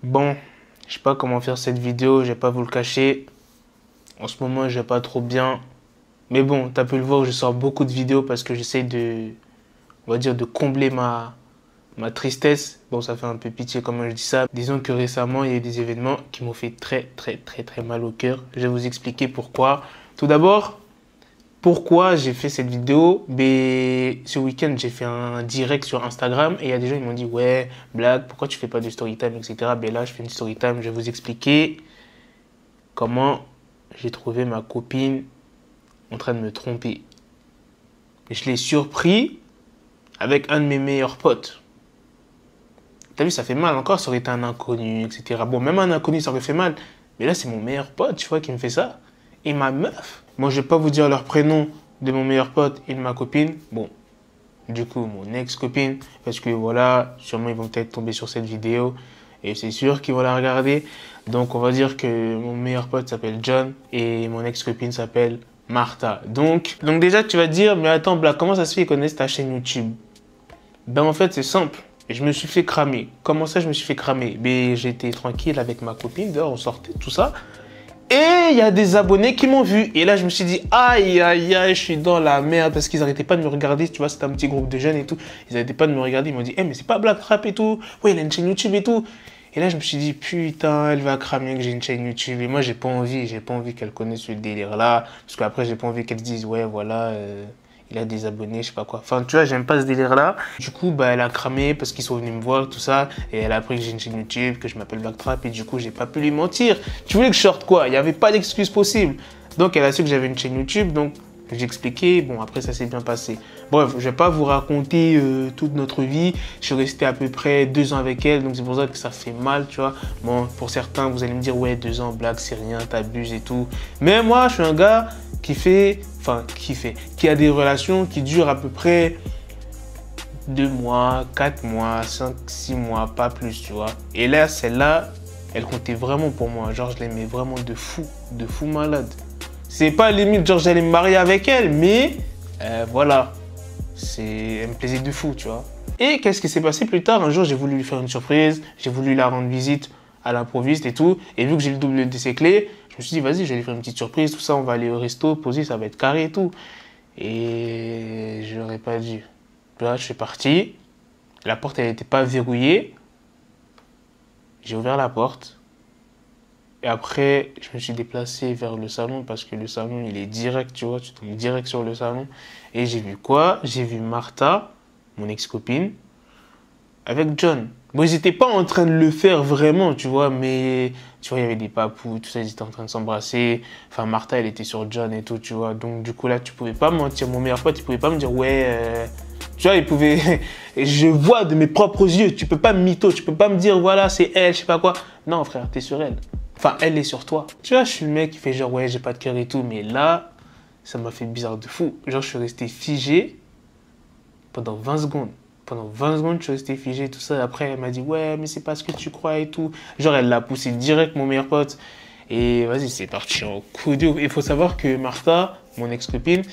Bon, je sais pas comment faire cette vidéo, je vais pas vous le cacher. En ce moment, je vais pas trop bien. Mais bon, t'as pu le voir, je sors beaucoup de vidéos parce que j'essaie de, on va dire, de combler ma tristesse. Bon, ça fait un peu pitié comment je dis ça. Disons que récemment, il y a eu des événements qui m'ont fait très mal au cœur. Je vais vous expliquer pourquoi. Tout d'abord, pourquoi j'ai fait cette vidéo? Ben, ce week-end, j'ai fait un direct sur Instagram et il y a des gens qui m'ont dit, ouais, Black, pourquoi tu fais pas de story time, etc. Ben là, je fais une story time, je vais vous expliquer comment j'ai trouvé ma copine en train de me tromper. Je l'ai surpris avec un de mes meilleurs potes. T'as vu, ça fait mal encore, ça aurait été un inconnu, etc. Bon, même un inconnu, ça aurait fait mal. Mais là, c'est mon meilleur pote, tu vois, qui me fait ça. Et ma meuf. Moi, je vais pas vous dire leur prénom de mon meilleur pote et de ma copine. Bon, du coup, mon ex-copine. Parce que voilà, sûrement, ils vont peut-être tomber sur cette vidéo. Et c'est sûr qu'ils vont la regarder. Donc, on va dire que mon meilleur pote s'appelle John et mon ex-copine s'appelle Martha. Donc déjà, tu vas te dire, mais attends, Black, comment ça se fait qu'ils connaissent ta chaîne YouTube? Ben, en fait, c'est simple. Je me suis fait cramer. Comment ça, je me suis fait cramer? Ben, j'étais tranquille avec ma copine, dehors, on sortait, tout ça. Et il y a des abonnés qui m'ont vu. Et là, je me suis dit, aïe, aïe, aïe, je suis dans la merde. Parce qu'ils n'arrêtaient pas de me regarder. Tu vois, c'était un petit groupe de jeunes et tout. Ils n'arrêtaient pas de me regarder. Ils m'ont dit, eh, mais c'est pas Black Rap et tout. Ouais, il a une chaîne YouTube et tout. Et là, je me suis dit, putain, elle va cramer que j'ai une chaîne YouTube. Et moi, j'ai pas envie qu'elle connaisse ce délire-là. Parce qu'après, j'ai pas envie qu'elle se dise, ouais, voilà, il a des abonnés, je sais pas quoi. Enfin, tu vois, j'aime pas ce délire-là. Du coup, bah, elle a cramé parce qu'ils sont venus me voir, tout ça. Et elle a appris que j'ai une chaîne YouTube, que je m'appelle Blacktrap. Et du coup, j'ai pas pu lui mentir. Tu voulais que je sorte quoi? Il n'y avait pas d'excuse possible. Donc, elle a su que j'avais une chaîne YouTube. Donc, j'ai expliqué. Bon, après, ça s'est bien passé. Bref, je vais pas vous raconter toute notre vie. Je suis resté à peu près 2 ans avec elle. Donc, c'est pour ça que ça fait mal, tu vois. Bon, pour certains, vous allez me dire, ouais, 2 ans, Black, c'est rien, t'abuses et tout. Mais moi, je suis un gars qui a des relations qui durent à peu près 2 mois, 4 mois, 5, 6 mois, pas plus, tu vois. Et là, celle-là, elle comptait vraiment pour moi. Genre, je l'aimais vraiment de fou malade. C'est pas limite, genre, j'allais me marier avec elle, mais voilà. Elle me plaisait de fou, tu vois. Et qu'est-ce qui s'est passé plus tard? Un jour, j'ai voulu lui faire une surprise, j'ai voulu la rendre visite à l'improviste et tout. Et vu que j'ai le double de ses clés, je me suis dit, vas-y, je vais lui faire une petite surprise, tout ça, on va aller au resto, poser, ça va être carré et tout. Et je l'aurais pas dû. Là, je suis parti. La porte, elle n'était pas verrouillée. J'ai ouvert la porte. Et après, je me suis déplacé vers le salon parce que le salon, il est direct, tu vois, tu tombes direct sur le salon. Et j'ai vu quoi? J'ai vu Martha, mon ex-copine, avec John. Bon, ils n'étaient pas en train de le faire vraiment, tu vois, mais tu vois, il y avait des papous, tout ça, ils étaient en train de s'embrasser. Enfin, Martha, elle était sur John et tout, tu vois. Donc, du coup, là, tu pouvais pas me mentir. Mon meilleur pote, il pouvait pas me dire, ouais, tu vois, il pouvait. Je vois de mes propres yeux, tu peux pas me mytho, tu peux pas me dire, voilà, c'est elle, je sais pas quoi. Non, frère, t'es sur elle. Enfin, elle est sur toi. Tu vois, je suis le mec qui fait genre, ouais, j'ai pas de cœur et tout, mais là, ça m'a fait bizarre de fou. Genre, je suis resté figé pendant 20 secondes. Pendant 20 secondes, je suis resté figé, tout ça. Après, elle m'a dit, ouais, mais c'est pas ce que tu crois et tout. Genre, elle l'a poussé direct, mon meilleur pote. Et vas-y, c'est parti en coup de ouf. Il faut savoir que Martha, mon ex-copine,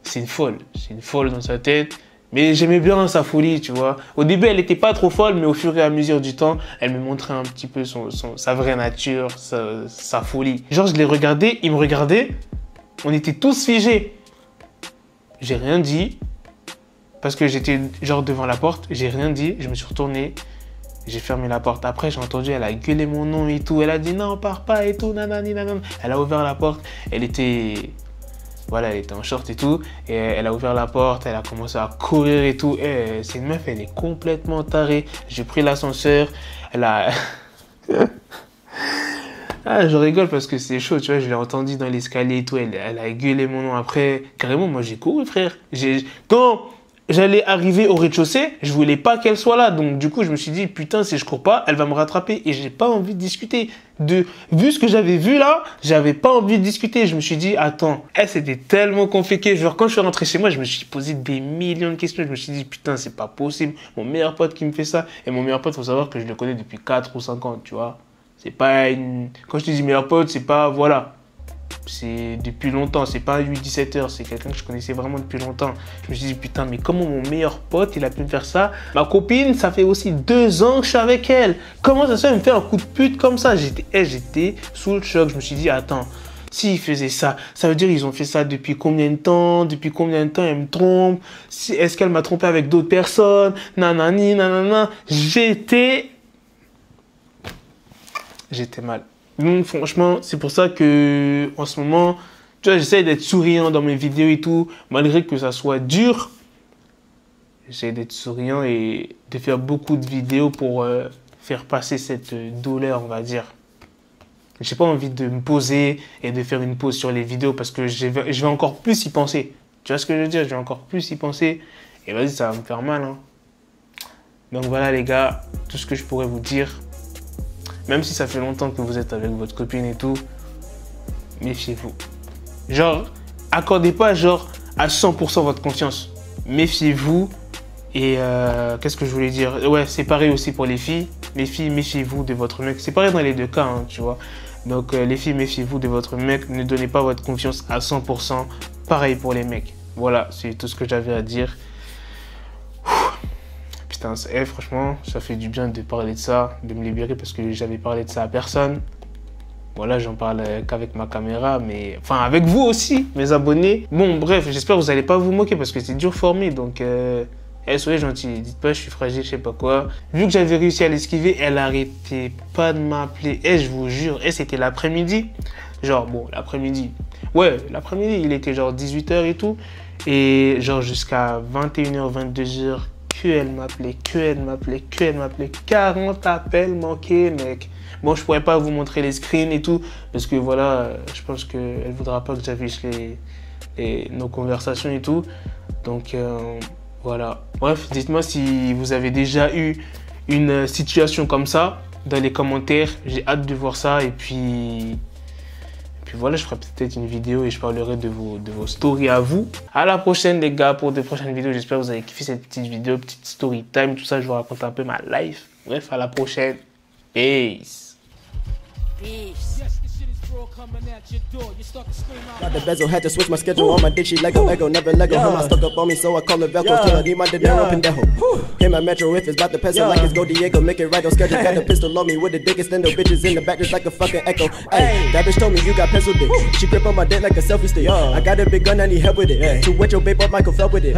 c'est une folle. C'est une folle dans sa tête. Mais j'aimais bien sa folie, tu vois. Au début, elle n'était pas trop folle, mais au fur et à mesure du temps, elle me montrait un petit peu sa vraie nature, sa folie. Genre, je l'ai regardé, il me regardait, on était tous figés. J'ai rien dit, parce que j'étais genre devant la porte, j'ai rien dit, je me suis retourné, j'ai fermé la porte. Après, j'ai entendu, elle a gueulé mon nom et tout, elle a dit non, pars pas et tout, nanani, nanana. Elle a ouvert la porte, elle était en short et tout, et elle a ouvert la porte, elle a commencé à courir et tout. Et c'est une meuf, elle est complètement tarée. J'ai pris l'ascenseur, elle a... Ah, je rigole parce que c'est chaud, tu vois, je l'ai entendu dans l'escalier et tout, elle a gueulé mon nom. Après, carrément, moi j'ai couru, frère. Quand j'allais arriver au rez-de-chaussée, je voulais pas qu'elle soit là. Donc du coup, je me suis dit, putain, si je cours pas, elle va me rattraper. Et j'ai pas envie de discuter. Vu ce que j'avais vu là, j'avais pas envie de discuter. Je me suis dit, attends, c'était tellement compliqué. Genre, quand je suis rentré chez moi, je me suis posé des millions de questions. Je me suis dit, putain, c'est pas possible. Mon meilleur pote qui me fait ça. Et mon meilleur pote, faut savoir que je le connais depuis 4 ou 5 ans, tu vois. C'est pas une... Quand je te dis meilleur pote, c'est pas... Voilà. C'est depuis longtemps, c'est pas 8-17 heures, c'est quelqu'un que je connaissais vraiment depuis longtemps. Je me suis dit, putain, mais comment mon meilleur pote, il a pu me faire ça? Ma copine, ça fait aussi 2 ans que je suis avec elle. Comment ça se fait, elle me fait un coup de pute comme ça? J'étais sous le choc. Je me suis dit, attends, s'ils faisaient ça, ça veut dire qu'ils ont fait ça depuis combien de temps? Depuis combien de temps elle me trompe? Est-ce qu'elle m'a trompé avec d'autres personnes? Nanani, nanana. J'étais mal. Donc, franchement, c'est pour ça que en ce moment, tu vois, j'essaie d'être souriant dans mes vidéos et tout, malgré que ça soit dur. J'essaie d'être souriant et de faire beaucoup de vidéos pour faire passer cette douleur, on va dire. J'ai pas envie de me poser et de faire une pause sur les vidéos parce que je vais encore plus y penser. Tu vois ce que je veux dire? Je vais encore plus y penser. Et vas-y, ça va me faire mal, hein. Donc voilà les gars, tout ce que je pourrais vous dire. Même si ça fait longtemps que vous êtes avec votre copine et tout, méfiez-vous. Genre, accordez pas genre à 100% votre confiance. Méfiez-vous. Et qu'est-ce que je voulais dire? Ouais, c'est pareil aussi pour les filles. Les filles, méfiez-vous de votre mec. C'est pareil dans les deux cas, hein, tu vois. Donc les filles, méfiez-vous de votre mec. Ne donnez pas votre confiance à 100%. Pareil pour les mecs. Voilà, c'est tout ce que j'avais à dire. Putain, franchement, ça fait du bien de parler de ça, de me libérer parce que j'avais parlé de ça à personne. Voilà, j'en parle qu'avec ma caméra, mais... Enfin, avec vous aussi, mes abonnés. Bon, bref, j'espère que vous n'allez pas vous moquer parce que c'est dur formé, donc... soyez gentil, dites pas je suis fragile, je sais pas quoi. Vu que j'avais réussi à l'esquiver, elle arrêtait pas de m'appeler. Je vous jure, c'était l'après-midi. Genre, bon, l'après-midi. Ouais, l'après-midi, il était genre 18h et tout. Et genre jusqu'à 21h, 22h, qu'elle m'appelait, qu'elle m'appelait, qu'elle m'appelait. 40 appels manqués, mec. Bon, je pourrais pas vous montrer les screens et tout, parce que voilà, je pense qu'elle voudra pas que j'affiche nos conversations et tout. Donc, voilà. Bref, dites-moi si vous avez déjà eu une situation comme ça dans les commentaires. J'ai hâte de voir ça. Et puis voilà, je ferai peut-être une vidéo et je parlerai de vos stories à vous. À la prochaine les gars pour de prochaines vidéos. J'espère que vous avez kiffé cette petite vidéo, petite story time, tout ça. Je vous raconte un peu ma life. Bref, à la prochaine. Peace. Got the bezel, had to switch my schedule. On my dick, she Lego, never Lego. Him, I stuck up on me, so I call it Velcro. Till I need my dinero pendejo. Hit my metro if it's about the peso, like it's Go Diego. Make it right on schedule. Got the pistol on me with the dick extendo. Bitches in the back just like a fucking echo. Hey, that bitch told me you got pencil dick. She grip on my dick like a selfie stick. I got a big gun, I need help with it. To wet your babe up, Michael fell with it.